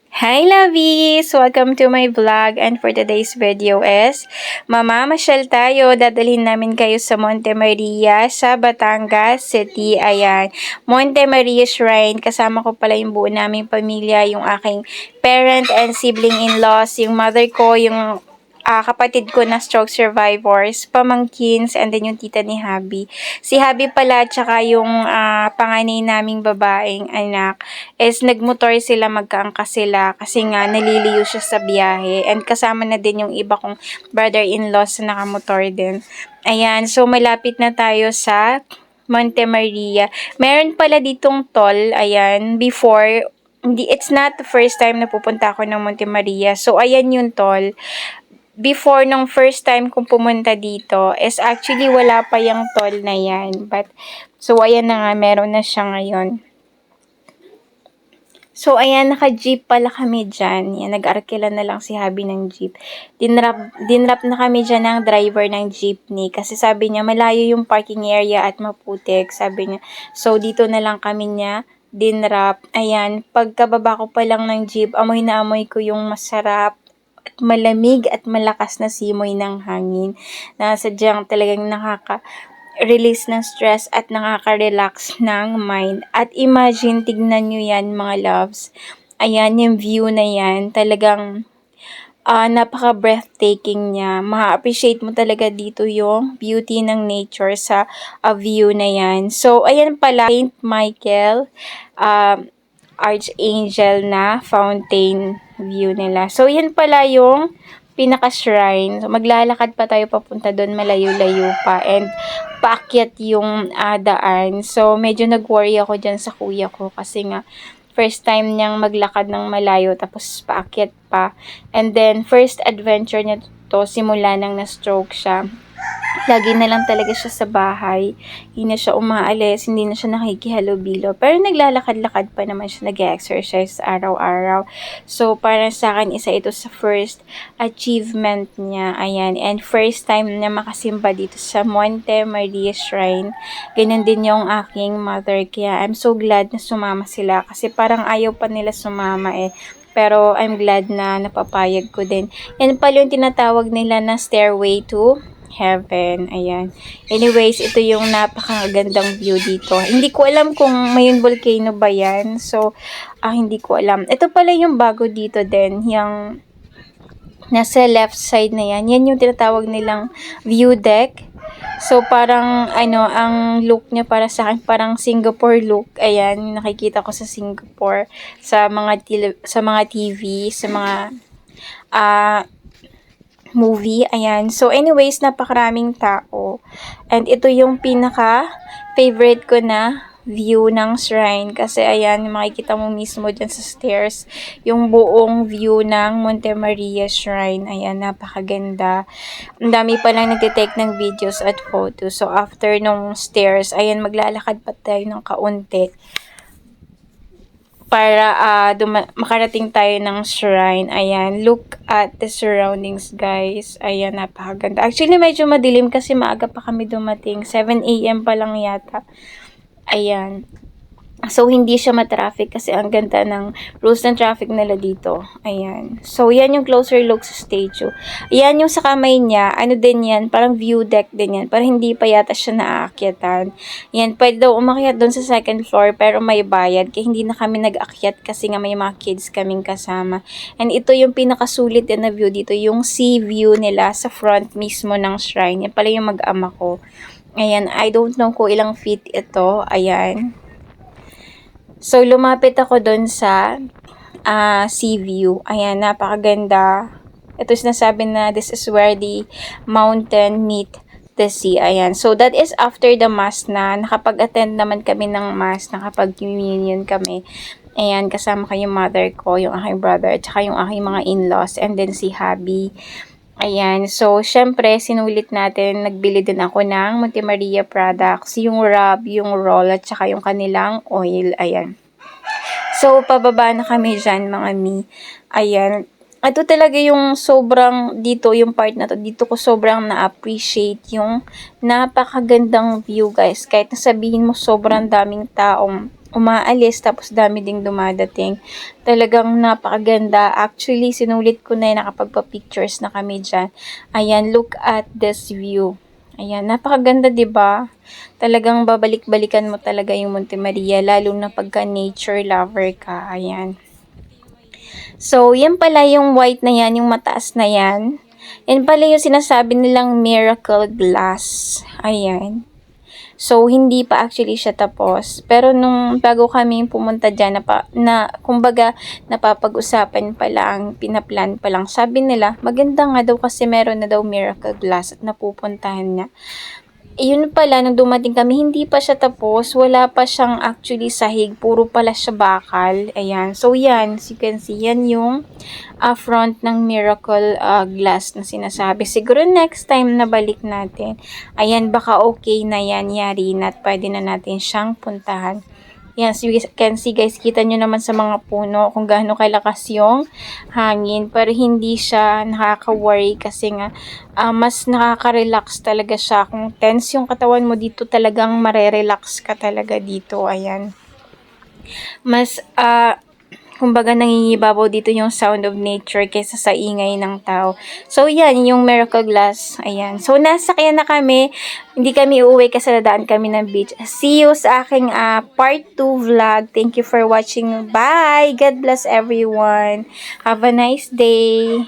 Hi lovies! Welcome to my vlog and for today's video is mamamasyal tayo. Dadalhin namin kayo sa Monte Maria sa Batangas City. Ayan, Monte Maria Shrine. Kasama ko pala yung buo naming pamilya, yung aking parent and sibling-in-laws, yung mother ko, yung kapatid ko na stroke survivors, pamangkins, and then yung tita ni Habi. Si Habi pala, tsaka yung panganay naming babaeng anak, is nagmotor sila, magkaangkas sila, kasi nga naliliyo siya sa biyahe. And kasama na din yung iba kong brother-in-law sa nakamotor din. Ayan, so malapit na tayo sa Monte Maria. Meron pala ditong toll, ayan, before, it's not the first time na pupunta ako ng Monte Maria. So, ayan yung toll. Before nung first time kong pumunta dito is actually wala pa yung toll na yan. But, so ayan na nga, meron na siya ngayon. So, ayan, naka-jeep pala kami dyan. Yan, nag-arkila na lang si Habi ng jeep. Dinrap na kami dyan ng driver ng jeepney. Kasi sabi niya, malayo yung parking area at maputik. Sabi niya, so dito na lang kami niya dinrap. Ayan, pagkababa ko pa lang ng jeep, amoy na amoy ko yung masarap at malamig at malakas na simoy ng hangin na sadyang talagang release ng stress at nakaka-relax ng mind. At imagine, tignan nyo yan mga loves. Ayan, yung view na yan, talagang napaka-breathtaking niya. Ma-appreciate mo talaga dito yung beauty ng nature sa view na yan. So, ayan pala, Saint Michael, Archangel na fountain view nila. So, yan pala yung pinaka-shrine. So, maglalakad pa tayo papunta doon, malayo-layo pa. And, paakyat yung daan. So, medyo nag-worry ako dyan sa kuya ko kasi nga, first time niyang maglakad ng malayo tapos paakyat pa. And then, first adventure niya to, simula nang na-stroke siya. Lagi na lang talaga siya sa bahay. Hindi na siya umaalis, hindi na siya nakikihalubilo. Pero naglalakad-lakad pa naman siya, nag-exercise araw-araw. So, para sa akin, isa ito sa first achievement niya. Ayan. And first time na makasimba dito sa Monte Maria Shrine. Ganyan din yung aking mother. Kaya I'm so glad na sumama sila. Kasi parang ayaw pa nila sumama eh. Pero I'm glad na napapayag ko din. Yan pala yung tinatawag nila na stairway to heaven. Ayan. Anyways, ito yung napakagandang view dito. Hindi ko alam kung Mayon Volcano ba yan. So, hindi ko alam. Ito pala yung bago dito din. Yung nasa left side na yan. Yan yung tinatawag nilang view deck. So, parang, ang look niya para sa akin, parang Singapore look. Ayan, nakikita ko sa Singapore. Sa mga TV, sa mga, movie. Ayan. So, anyways, napakaraming tao. And ito yung pinaka-favorite ko na view ng shrine. Kasi, ayan, makikita mo mismo dyan sa stairs. Yung buong view ng Monte Maria Shrine. Ayan, napakaganda. Ang dami pa lang nagtitake ng videos at photos. So, after nung stairs, ayan, maglalakad pa tayo ng kaunti para makarating tayo ng shrine. Ayan, look at the surroundings, guys. Ayan, napakaganda. Actually, medyo madilim kasi maaga pa kami dumating. 7 AM pa lang yata. Ayan. So, hindi siya matraffic kasi ang ganda ng rules ng traffic nila dito. Ayan. So, yan yung closer look sa statue. Ayan yung sa kamay niya. Ano din yan? Parang view deck din yan. Parang hindi pa yata siya naaakyatan. Yan. Pwede daw umakyat doon sa second floor pero may bayad. Kaya hindi na kami nag-akyat kasi nga may mga kids kaming kasama. And ito yung pinakasulit din na view dito. Yung sea view nila sa front mismo ng shrine. Yan pala yung mag-ama ko. Ayan. I don't know kung ilang feet ito. Ayan. So, lumapit ako doon sa sea view. Ayan, napakaganda. Ito sinasabi na this is where the mountain meet the sea. Ayan. So, that is after the mass na. Nakapag-attend naman kami ng mass. Nakapag-communion kami. Ayan, kasama ko yung mother ko, yung aking brother, at saka yung aking mga in-laws, and then si Habi. Ayan. So, syempre, sinulit natin, nagbili din ako ng Monte Maria products, yung rub, yung roll, at saka yung kanilang oil. Ayan. So, pababa na kami dyan, mga mi. Ayan. Ito talaga yung sobrang, dito, yung part na to, dito ko sobrang na-appreciate yung napakagandang view, guys. Kahit nasabihin mo sobrang daming taong umaalis, tapos dami ding dumadating. Talagang napakaganda. Actually, sinulit ko na yun, nakapagpa-pictures na kami dyan. Ayan, look at this view. Ayan, napakaganda, 'di ba? Talagang babalik-balikan mo talaga yung Monte Maria, lalo na pagka nature lover ka. Ayan. So, yan pala yung white na yan, yung mataas na yan. Yan pala yung sinasabi nilang miracle glass. Ayan. So, hindi pa actually siya tapos. Pero nung bago kami pumunta dyan, kumbaga, napapag-usapan pa lang, pinaplan pa lang. Sabi nila, maganda nga daw kasi meron na daw miracle glass at napupuntahan niya. Yun pala, nung dumating kami, hindi pa siya tapos. Wala pa siyang actually sahig. Puro pala siya bakal. Ayan. So, yan. As you can see, yan yung front ng Miracle Glass na sinasabi. Siguro next time na balik natin. Ayan, baka okay na yan, yari na at pwede na natin siyang puntahan. Yan, so you can see guys, kita nyo naman sa mga puno kung gaano kalakas yung hangin. Pero hindi siya nakaka-worry kasi nga mas nakaka-relax talaga siya. Kung tense yung katawan mo dito, talagang marerelax ka talaga dito. Ayan. Mas kumbaga nangingibabaw dito yung sound of nature kaysa sa ingay ng tao. So, yan, yung Miracle Glass. Ayan. So, nasakyan na kami. Hindi kami uuwi kasi nadaan kami ng beach. See you sa aking part 2 vlog. Thank you for watching. Bye! God bless everyone. Have a nice day.